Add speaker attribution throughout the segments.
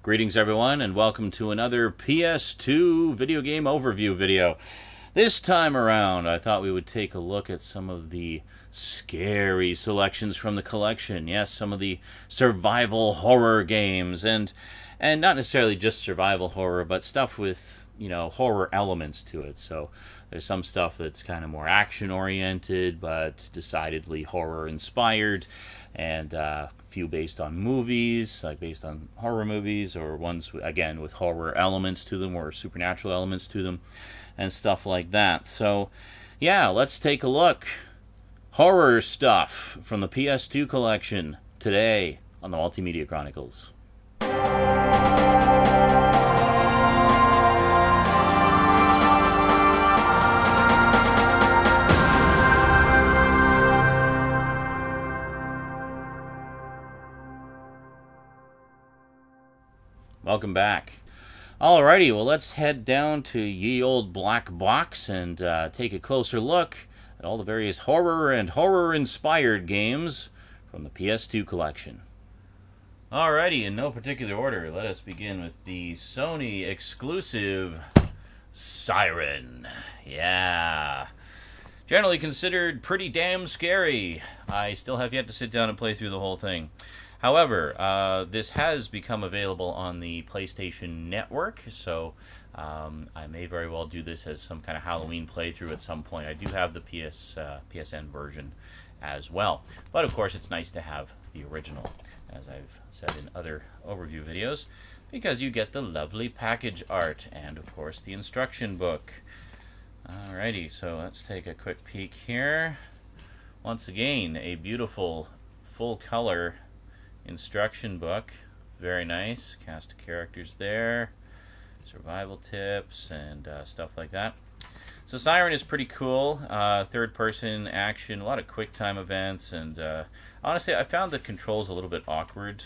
Speaker 1: Greetings everyone, and welcome to another PS2 video game overview video. This time around, I thought we would take a look at some of the scary selections from the collection. Yes, some of the survival horror games, and not necessarily just survival horror, but stuff with, horror elements to it. So there's some stuff that's kind of more action-oriented, but decidedly horror-inspired, and few based on movies, like based on horror movies, or ones, again, with horror elements to them, or supernatural elements to them, and stuff like that. So, yeah, let's take a look. Horror stuff from the PS2 collection today on the Multimedia Chronicles. Welcome back. Alrighty, well, let's head down to ye old black box and take a closer look at all the various horror and horror-inspired games from the PS2 collection. Alrighty, in no particular order, let us begin with the Sony exclusive Siren. Yeah. Generally considered pretty damn scary. I still have yet to sit down and play through the whole thing. However, this has become available on the PlayStation Network, so I may very well do this as some kind of Halloween playthrough at some point. I do have the PSN version as well. But, of course, it's nice to have the original, as I've said in other overview videos, because you get the lovely package art and, of course, the instruction book. Alrighty, so let's take a quick peek here. Once again, a beautiful full-color instruction book. Very nice. Cast of characters there. Survival tips and stuff like that. So Siren is pretty cool. Third-person action, a lot of quick-time events, and honestly, I found the controls a little bit awkward.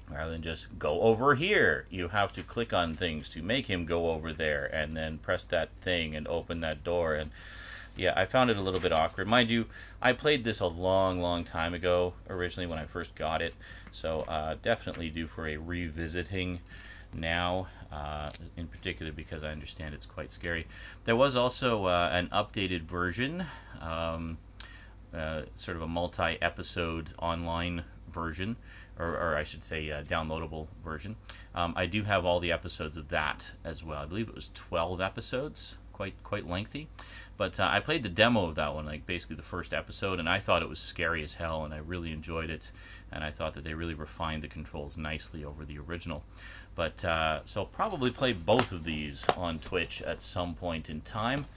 Speaker 1: Rather than just go over here, you have to click on things to make him go over there, and then press that thing and open that door. And yeah, I found it a little bit awkward. Mind you, I played this a long time ago, originally when I first got it, so definitely due for a revisiting now, in particular because I understand it's quite scary. There was also an updated version, sort of a multi-episode online version, or I should say downloadable version. I do have all the episodes of that as well. I believe it was 12 episodes, quite lengthy. But I played the demo of that one, like basically the first episode, and I thought it was scary as hell, and I really enjoyed it, and I thought that they really refined the controls nicely over the original. But, so probably play both of these on Twitch at some point in time.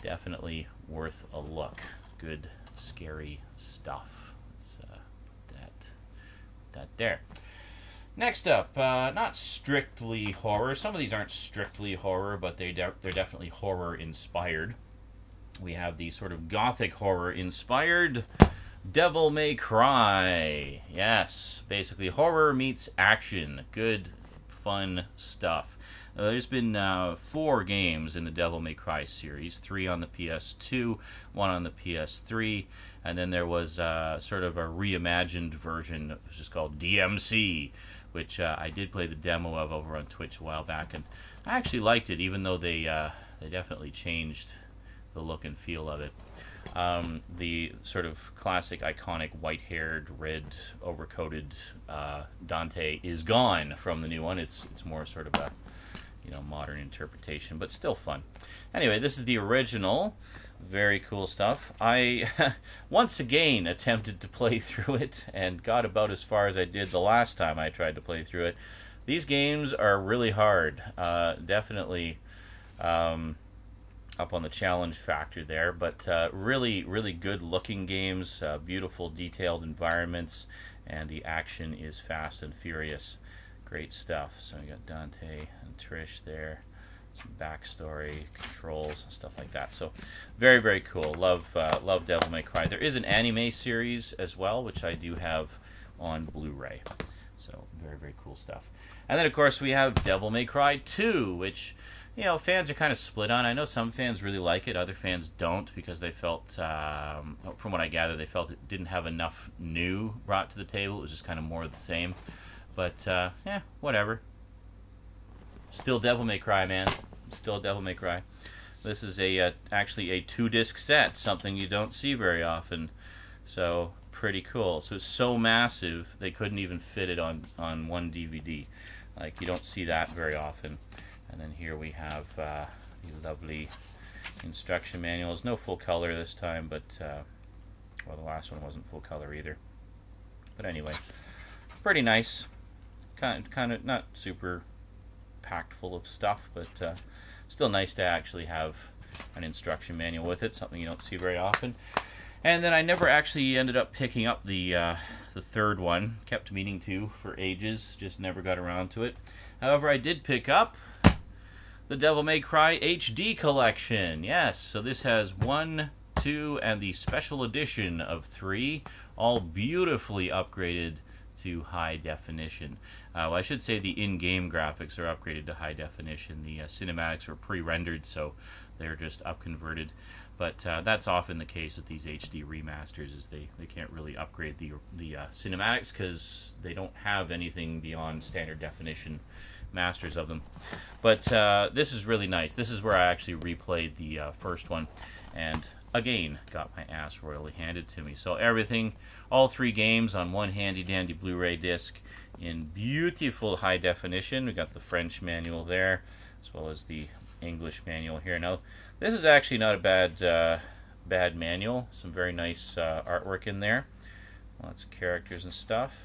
Speaker 1: Definitely worth a look. Good, scary stuff. Let's put that there. Next up, not strictly horror. Some of these aren't strictly horror, but they're definitely horror-inspired. We have the sort of gothic horror-inspired Devil May Cry. Yes, basically horror meets action. Good, fun stuff. There's been 4 games in the Devil May Cry series, 3 on the PS2, 1 on the PS3, and then there was sort of a reimagined version, it was just called DMC, which I did play the demo of over on Twitch a while back, and I actually liked it, even though they definitely changed the look and feel of it. The sort of classic, iconic, white-haired, red, overcoated Dante is gone from the new one. It's more sort of a modern interpretation, but still fun. Anyway, this is the original. Very cool stuff. I once again attempted to play through it and got about as far as I did the last time I tried to play through it. These games are really hard. Definitely up on the challenge factor there, but really good looking games, beautiful detailed environments, and the action is fast and furious. Great stuff. So we got Dante and Trish there, some backstory, controls, and stuff like that. So very cool. Love Devil May Cry. There is an anime series as well, which I do have on Blu-ray. So very cool stuff. And then of course we have Devil May Cry 2, which fans are kind of split on. I know some fans really like it, other fans don't, because they felt, from what I gather, they felt it didn't have enough new brought to the table. It was just kind of more of the same. But, yeah, whatever. Still Devil May Cry, man. Still Devil May Cry. This is actually a 2-disc set, something you don't see very often. So, pretty cool. So, it's so massive, they couldn't even fit it on one DVD. Like, you don't see that very often. And then here we have the lovely instruction manuals. No full color this time, but, well, the last one wasn't full color either. But anyway, pretty nice. Kind of not super packed full of stuff, but still nice to actually have an instruction manual with it, something you don't see very often. And then I never actually ended up picking up the third one. Kept meaning to for ages, just never got around to it. However, I did pick up the Devil May Cry HD Collection. Yes, so this has 1, 2, and the special edition of 3, all beautifully upgraded to high definition. Well, I should say the in-game graphics are upgraded to high definition. The cinematics were pre-rendered, so they're just up-converted. But that's often the case with these HD remasters, is they can't really upgrade the cinematics because they don't have anything beyond standard definition masters of them. But this is really nice. This is where I actually replayed the first one, and again got my ass royally handed to me. So everything, all 3 games on one handy dandy Blu-ray disc in beautiful high definition. We got the French manual there, as well as the English manual here. Now this is actually not a bad manual. Some very nice artwork in there, lots of characters and stuff.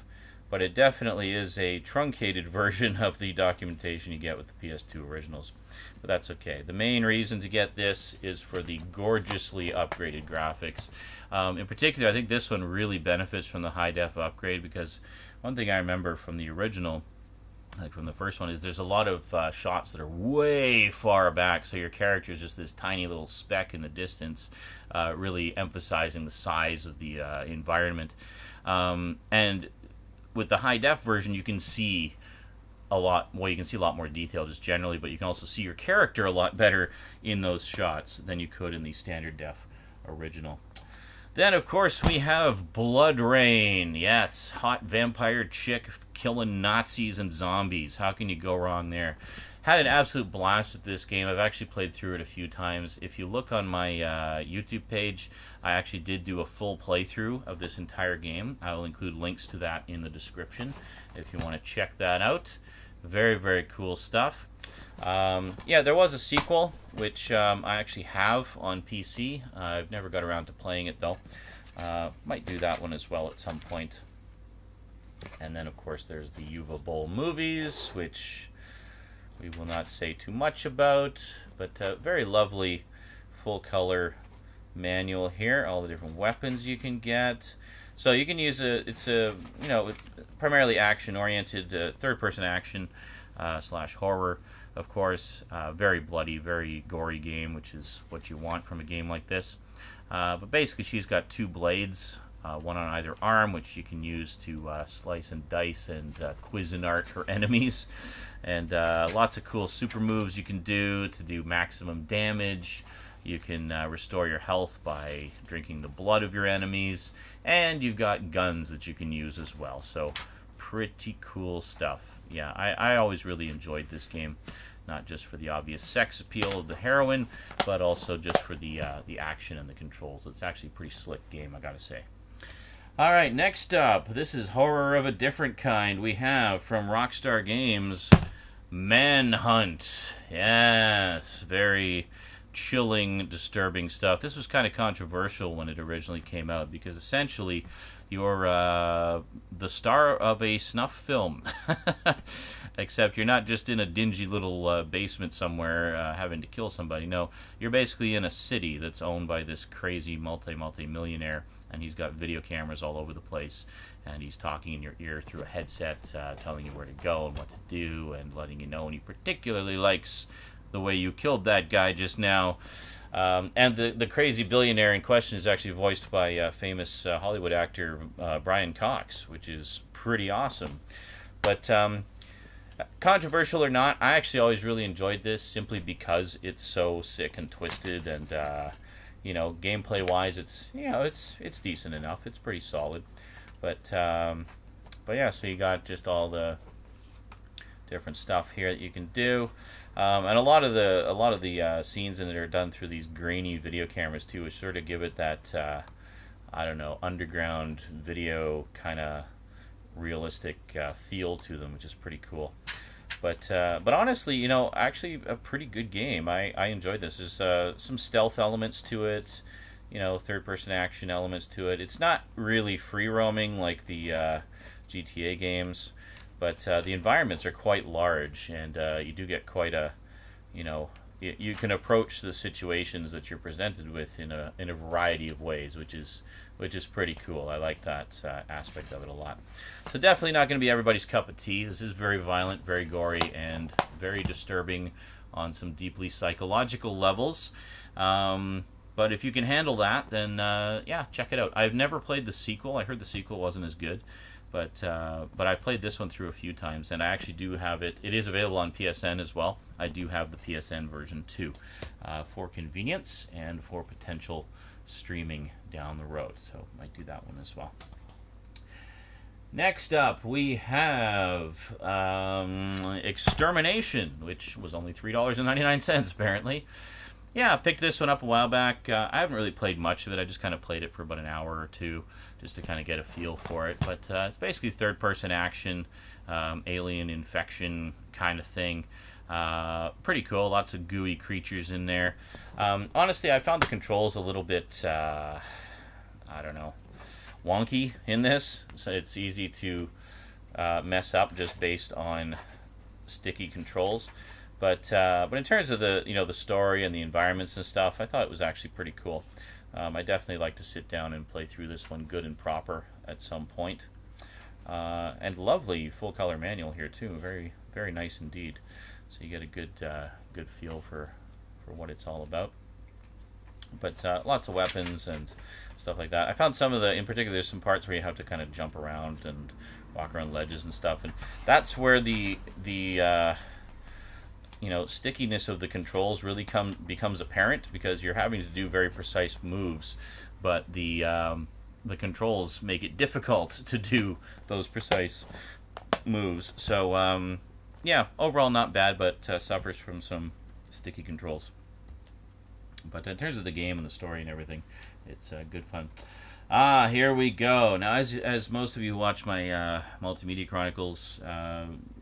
Speaker 1: But it definitely is a truncated version of the documentation you get with the PS2 originals. But that's okay. The main reason to get this is for the gorgeously upgraded graphics. In particular, I think this one really benefits from the high-def upgrade, because one thing I remember from the original, like from the first one, is there's a lot of shots that are way far back, so your character is just this tiny little speck in the distance, really emphasizing the size of the environment. And with the high-def version, you can see a lot, well, you can see a lot more detail just generally, but you can also see your character a lot better in those shots than you could in the standard def original. Then, of course, we have Bloodrayne. Yes, hot vampire chick killing Nazis and zombies. How can you go wrong there? Had an absolute blast with this game. I've actually played through it a few times. If you look on my YouTube page, I actually did do a full playthrough of this entire game. I will include links to that in the description if you want to check that out. Very, very cool stuff. Yeah, there was a sequel, which I actually have on PC. I've never got around to playing it, though. Might do that one as well at some point. And then, of course, there's the Uva Bowl movies, which we will not say too much about, but very lovely full-color manual here. All the different weapons you can get. So you can use it's a, you know, primarily action-oriented, third-person action slash horror, of course. Very bloody, very gory game, which is what you want from a game like this. But basically, she's got 2 blades, one on either arm, which you can use to slice and dice and Cuisinart her enemies. And lots of cool super moves you can do to do maximum damage. You can restore your health by drinking the blood of your enemies. And you've got guns that you can use as well. So pretty cool stuff. Yeah, I always really enjoyed this game. Not just for the obvious sex appeal of the heroine, but also just for the action and the controls. It's actually a pretty slick game, I gotta say. Alright, next up, this is horror of a different kind. We have, from Rockstar Games, Manhunt. Yes, very chilling, disturbing stuff. This was kind of controversial when it originally came out, because essentially you're the star of a snuff film. Except you're not just in a dingy little basement somewhere having to kill somebody. No, you're basically in a city that's owned by this crazy multi-millionaire, and he's got video cameras all over the place, and he's talking in your ear through a headset, telling you where to go and what to do, and letting you know, and he particularly likes the way you killed that guy just now. And the crazy billionaire in question is actually voiced by famous Hollywood actor Brian Cox, which is pretty awesome. But controversial or not, I actually always really enjoyed this simply because it's so sick and twisted, and you know, gameplay wise, it's, you know, it's decent enough. It's pretty solid. But But yeah, so you got just all the different stuff here that you can do, and a lot of the scenes in it are done through these grainy video cameras too, which sort of give it that I don't know, underground video kind of realistic feel to them, which is pretty cool. But honestly, you know, actually a pretty good game. I enjoyed this. There's some stealth elements to it, you know, third-person action elements to it. It's not really free roaming like the GTA games, but the environments are quite large, and you do get quite a, you know, you can approach the situations that you're presented with in a variety of ways, which is pretty cool. I like that aspect of it a lot. So definitely not going to be everybody's cup of tea. This is very violent, very gory, and very disturbing on some deeply psychological levels. But if you can handle that, then yeah, check it out. I've never played the sequel. I heard the sequel wasn't as good. But I played this one through a few times, and I actually do have it. It is available on PSN as well. I do have the PSN version too, for convenience and for potential streaming down the road. So might do that one as well. Next up, we have Extermination, which was only $3.99 apparently. Yeah, I picked this one up a while back. I haven't really played much of it. I just kind of played it for about an hour or two just to kind of get a feel for it. But it's basically third-person action, alien infection kind of thing. Pretty cool. Lots of gooey creatures in there. Honestly, I found the controls a little bit, I don't know, wonky in this. So it's easy to mess up just based on sticky controls. But in terms of the the story and the environments and stuff, I thought it was actually pretty cool. I definitely like to sit down and play through this one good and proper at some point. And lovely full color manual here too, very nice indeed. So you get a good feel for what it's all about. But lots of weapons and stuff like that. I found some of in particular, there's some parts where you have to kind of jump around and walk around ledges and stuff, and that's where the stickiness of the controls really becomes apparent, because you're having to do very precise moves, but the controls make it difficult to do those precise moves. So yeah, overall not bad, but suffers from some sticky controls. But in terms of the game and the story and everything, it's good fun. Here we go. Now, as most of you who watch my Multimedia Chronicles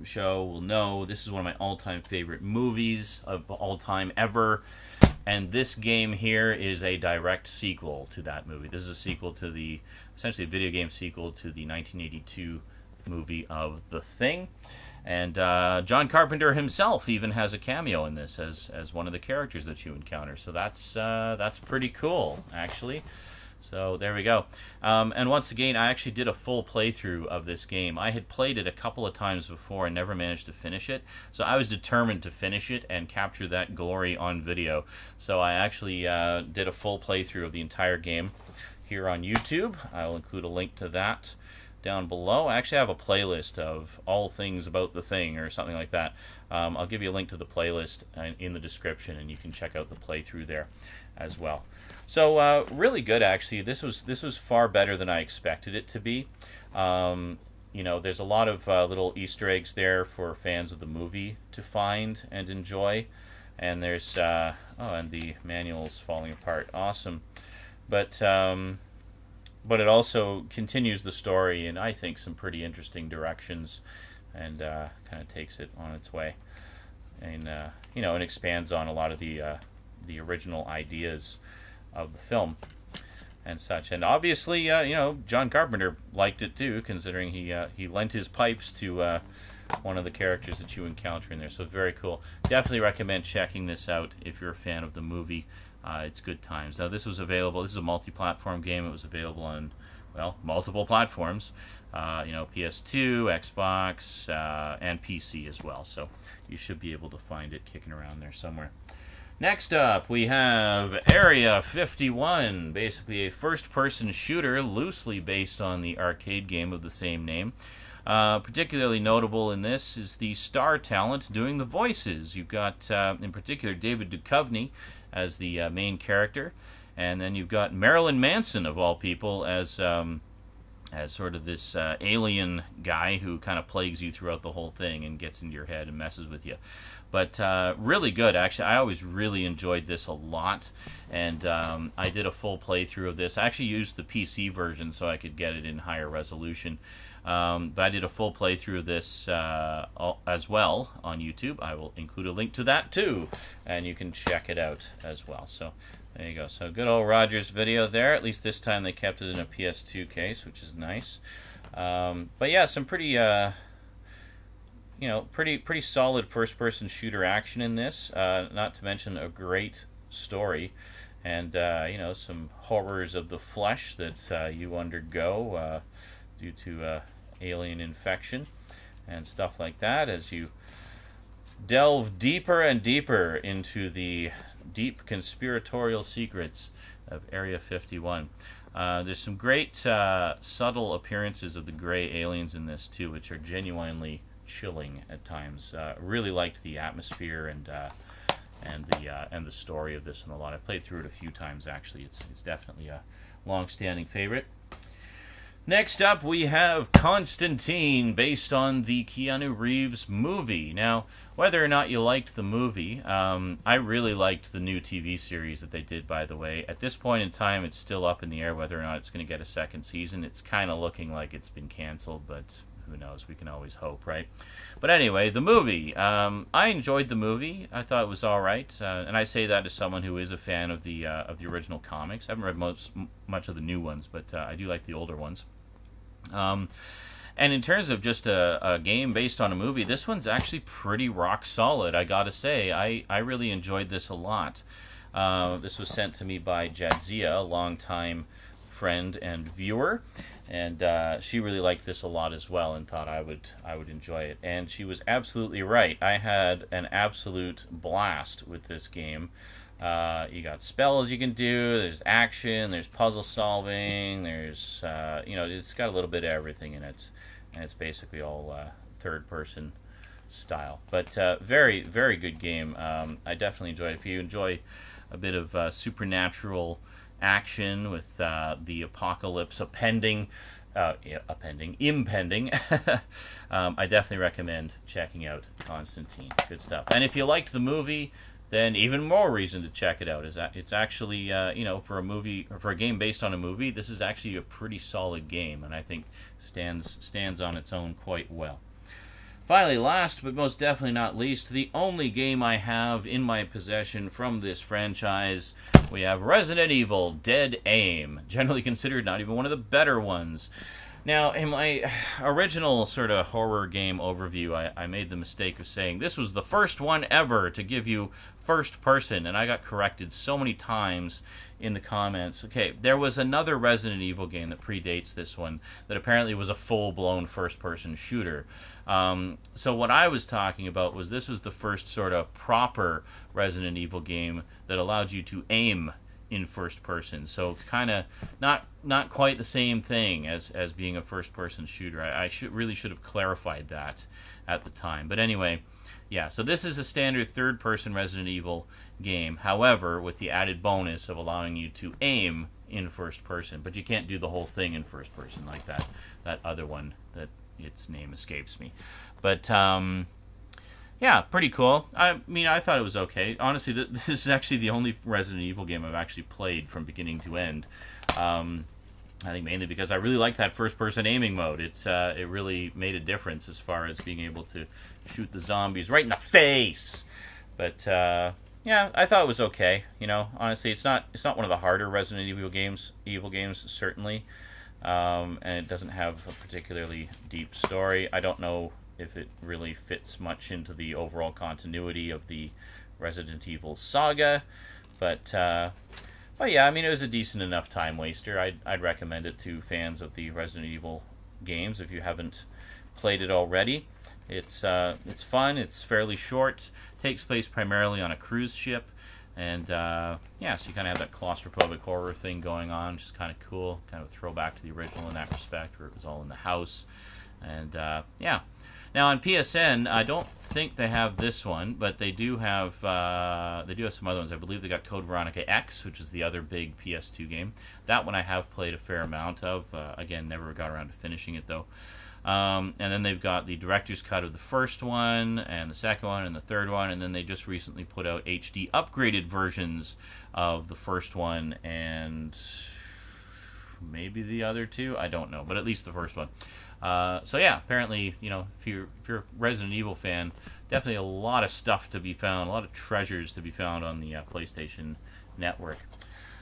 Speaker 1: show will know, this is one of my all-time favorite movies of all time ever. And this game here is a direct sequel to that movie. This is a sequel to essentially a video game sequel to the 1982 movie of The Thing. And John Carpenter himself even has a cameo in this as one of the characters that you encounter. So that's pretty cool, actually. So there we go. And once again, I actually did a full playthrough of this game. I had played it a couple of times before and never managed to finish it. So I was determined to finish it and capture that glory on video. So I actually did a full playthrough of the entire game here on YouTube. I will include a link to that down below. I actually have a playlist of all things about The Thing or something like that. I'll give you a link to the playlist in the description, and you can check out the playthrough there as well. So really good, actually. This was far better than I expected it to be. There's a lot of little Easter eggs there for fans of the movie to find and enjoy. And there's and the manual's falling apart. Awesome, but it also continues the story in, I think, some pretty interesting directions, and kind of takes it on its way, and and expands on a lot of the original ideas of the film and such. And obviously, John Carpenter liked it too, considering he lent his pipes to one of the characters that you encounter in there. So very cool. Definitely recommend checking this out if you're a fan of the movie. It's good times. Now, this was available. This is a multi-platform game. It was available on, well, multiple platforms. PS2, Xbox, and PC as well. So you should be able to find it kicking around there somewhere. Next up, we have Area 51, basically a first-person shooter loosely based on the arcade game of the same name. Particularly notable in this is the star talent doing the voices. You've got, in particular, David Duchovny as the main character, and then you've got Marilyn Manson, of all people, as as sort of this alien guy who kind of plagues you throughout the whole thing and gets into your head and messes with you. But really good, actually. I always really enjoyed this a lot, and I did a full playthrough of this. I actually used the PC version so I could get it in higher resolution. But I did a full playthrough of this as well on YouTube. I will include a link to that too, and you can check it out as well. So there you go. So good old Roger's video there. At least this time they kept it in a PS2 case, which is nice. But yeah, some pretty, you know, pretty solid first-person shooter action in this. Not to mention a great story, and you know, some horrors of the flesh that you undergo due to alien infection and stuff like that as you delve deeper and deeper into the deep conspiratorial secrets of Area 51. There's some great subtle appearances of the gray aliens in this too, which are genuinely chilling at times. Really liked the atmosphere and the story of this one a lot. I played through it a few times actually. It's definitely a long-standing favorite. Next up, we have Constantine, based on the Keanu Reeves movie. Now, whether or not you liked the movie, I really liked the new TV series that they did, by the way. At this point in time, it's still up in the air whether or not it's going to get a second season. It's kind of looking like it's been canceled, but who knows? We can always hope, right? But anyway, the movie. I enjoyed the movie. I thought it was all right, and I say that as someone who is a fan of the original comics. I haven't read much of the new ones, but I do like the older ones. And in terms of just a game based on a movie, this one's actually pretty rock solid, I gotta say. I really enjoyed this a lot. This was sent to me by Jadzia, a longtime friend and viewer, and she really liked this a lot as well and thought I would enjoy it. And she was absolutely right. I had an absolute blast with this game. You got spells you can do, there's action, there's puzzle solving, there's, you know, it's got a little bit of everything in it, and it's basically all third-person style. But very, very good game. I definitely enjoyed it. If you enjoy a bit of supernatural action with the apocalypse impending, I definitely recommend checking out Constantine. Good stuff. And if you liked the movie, then even more reason to check it out. It's actually, you know, for a game based on a movie, this is actually a pretty solid game, and I think stands on its own quite well. Finally, last but most definitely not least, the only game I have in my possession from this franchise, we have Resident Evil Dead Aim, generally considered not even one of the better ones. Now, in my original sort of horror game overview, I made the mistake of saying this was the first one ever to give you first person, and I got corrected so many times in the comments. Okay, there was another Resident Evil game that predates this one that apparently was a full-blown first-person shooter. So what I was talking about was this was the first sort of proper Resident Evil game that allowed you to aim in first person, so kind of not quite the same thing as being a first person shooter. I really should have clarified that at the time. But anyway, yeah, so this is a standard third person Resident Evil game, however with the added bonus of allowing you to aim in first person, but you can't do the whole thing in first person like that other one that its name escapes me. But yeah, pretty cool. I mean, I thought it was okay. Honestly, this is actually the only Resident Evil game I've actually played from beginning to end. I think mainly because I really liked that first-person aiming mode. It really made a difference as far as being able to shoot the zombies right in the face. But yeah, I thought it was okay. You know, honestly, it's not one of the harder Resident Evil games. Certainly, and it doesn't have a particularly deep story. I don't know if it really fits much into the overall continuity of the Resident Evil saga, but yeah, I mean, it was a decent enough time waster. I'd recommend it to fans of the Resident Evil games if you haven't played it already. It's fun. It's fairly short. Takes place primarily on a cruise ship, and yeah, so you kind of have that claustrophobic horror thing going on, which is kind of cool. Kind of a throwback to the original in that respect, where it was all in the house, and yeah. Now on PSN, I don't think they have this one, but they do have some other ones. I believe they got Code Veronica X, which is the other big PS2 game. That one I have played a fair amount of. Again, never got around to finishing it though. And then they've got the director's cut of the first one, and the second one, and the third one, and then they just recently put out HD upgraded versions of the first one and maybe the other two. I don't know, but at least the first one. So yeah, apparently, you know, if you're a Resident Evil fan, definitely a lot of stuff to be found, a lot of treasures to be found on the PlayStation Network.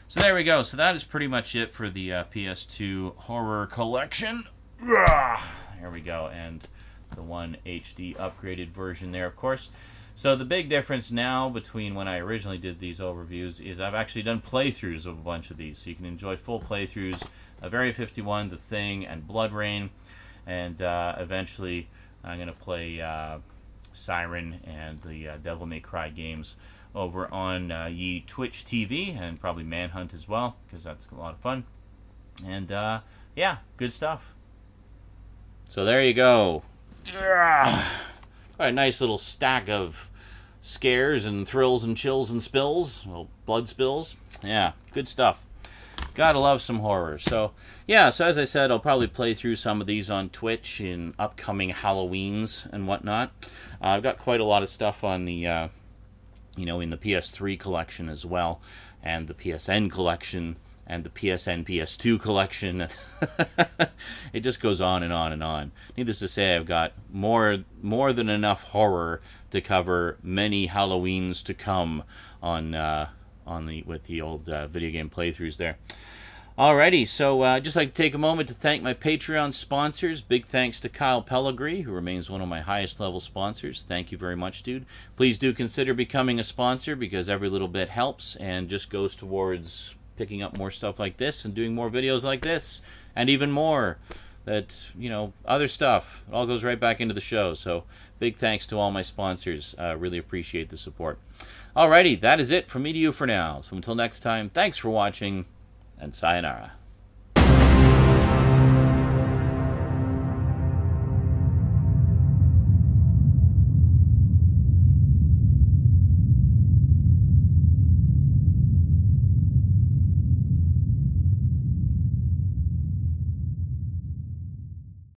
Speaker 1: So there we go. So that is pretty much it for the PS2 Horror Collection. There we go, and the one HD upgraded version there, of course. So the big difference now between when I originally did these overviews is I've actually done playthroughs of a bunch of these, so you can enjoy full playthroughs of Area 51, The Thing, and Bloodrayne. And eventually I'm going to play Siren and the Devil May Cry games over on ye Twitch TV, and probably Manhunt as well, because that's a lot of fun. And yeah, good stuff. So there you go. Quite a nice little stack of scares and thrills and chills and spills. Well, blood spills. Yeah, good stuff. Gotta love some horror. So, yeah, so as I said, I'll probably play through some of these on Twitch in upcoming Halloweens and whatnot. I've got quite a lot of stuff on the, you know, in the PS3 collection as well, and the PSN collection, and the PSN PS2 collection. It just goes on and on and on. Needless to say, I've got more than enough horror to cover many Halloweens to come on with the old video game playthroughs there. Alrighty, so I'd just like to take a moment to thank my Patreon sponsors. Big thanks to Kyle Pellegrini, who remains one of my highest level sponsors. Thank you very much, dude. Please do consider becoming a sponsor, because every little bit helps and just goes towards picking up more stuff like this and doing more videos like this and even more. That, you know, other stuff. It all goes right back into the show. So big thanks to all my sponsors. Really appreciate the support. Alrighty, that is it from me to you for now. So until next time, thanks for watching, and sayonara.